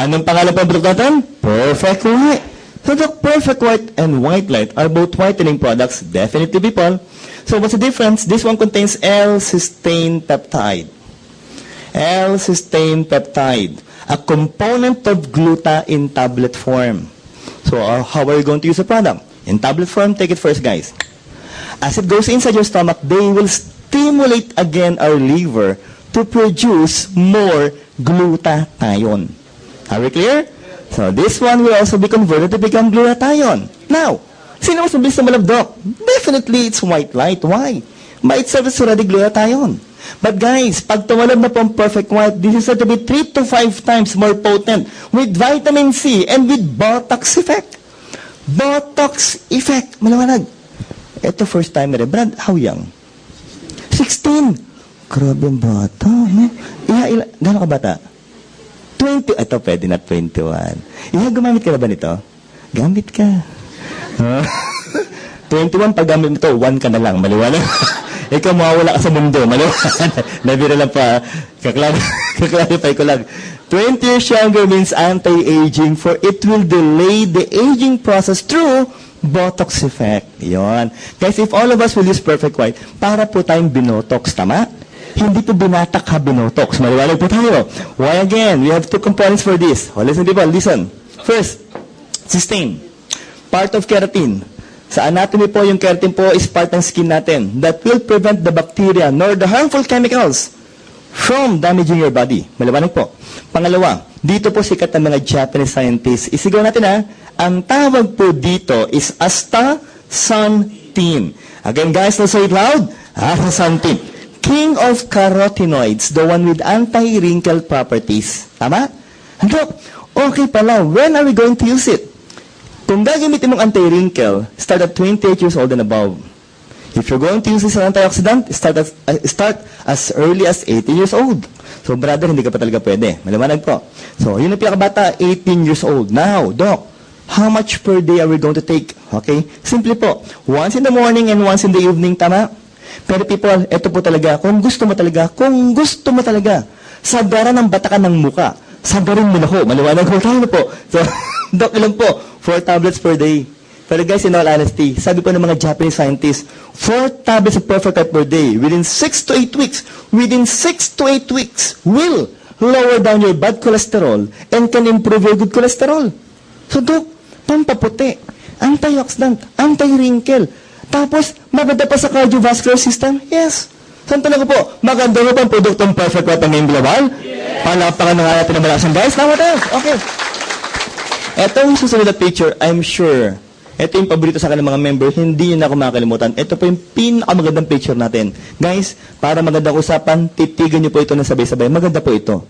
Anong pangalan pa product natin? Perfect White. So, the Perfect White and White Light are both whitening products, definitely people. So, what's the difference? This one contains L-cysteine peptide. L-cysteine peptide, a component of gluta in tablet form. So, how are you going to use the product? In tablet form, take it first, guys. As it goes inside your stomach, they will stimulate again our liver to produce more glutathione. Are we clear? So, this one will also be converted to become glutathione. Now, sino mas mabilis na malabdok? Definitely, it's White Light. Why? By itself, it's already glutathione. But guys, pag tumalab na po ang Perfect White, this is said to be 3 to 5 times more potent with vitamin C and with Botox effect. Botox effect. Maliwanag. Ito first time na rin. Brad, how young? 16. Grabe ang bata, no? Gano'n ka bata? 20. Ito, pwede na 21. Gumamit ka na ba nito? Gamit ka. 21, pag gamit nito, 1 ka na lang. Maliwanag. Ikaw, mawawala ka sa mundo. Maliwanag. Nabira lang pa. Kaklarify ko lang. 20 years younger means anti-aging, for it will delay the aging process through Botox effect. Yon. Guys, if all of us will use Perfect White, para po tayong binotox, tama? Hindi po binatak ha binotox. Maliwanag po tayo. Why again? We have 2 components for this. Oh, listen, people, listen. First, cysteine. Part of keratin. Sa anatomy po, yung keratin po is part ng skin natin that will prevent the bacteria nor the harmful chemicals from damaging your body. Maliwanag po. Pangalawa, dito po sikat ng mga Japanese scientists. Isigaw natin ha. Ang tawag po dito is astaxanthin. Again guys, let's say it loud. Astaxanthin. King of carotenoids, the one with anti-wrinkle properties. Tama? Dok, okay pala. When are we going to use it? Kung gagamitin mong anti-wrinkle, start at 28 years old and above. If you're going to use this as an antioxidant, start as early as 18 years old. So, brother, hindi ka pa talaga pwede. Maliwanag po. So, yun ang pinakabata, 18 years old. Now, Doc, how much per day are we going to take? Okay? Simple po. Once in the morning and once in the evening, tama? Pero people, ito po talaga, kung gusto mo talaga, sagaran ng batakan ng muka, sagarin mo na ho. Maliwanag ko tayo po. So, Doc, ilan po? 4 tablets per day. Pero guys, in all honesty, sabi po ng mga Japanese scientists, 4 tablets of Perfect White per day within 6 to 8 weeks, will lower down your bad cholesterol and can improve your good cholesterol. So, Doc, pampaputi, antioxidant, anti-wrinkle, tapos maganda pa sa cardiovascular system? Yes. Saan talaga po? Maganda mo pa ang produktong Perfect White ng ngayong global? Yes. Palapakan na nga natin ang malasan, guys. Tama tayo. Okay. Etong susunod na picture, I'm sure, ito yung paborito sa akin ng mga member, hindi yun ako makakalimutan. Ito po yung pinakamagandang picture natin. Guys, para magandang usapan, titigan nyo po ito na sabay-sabay. Maganda po ito.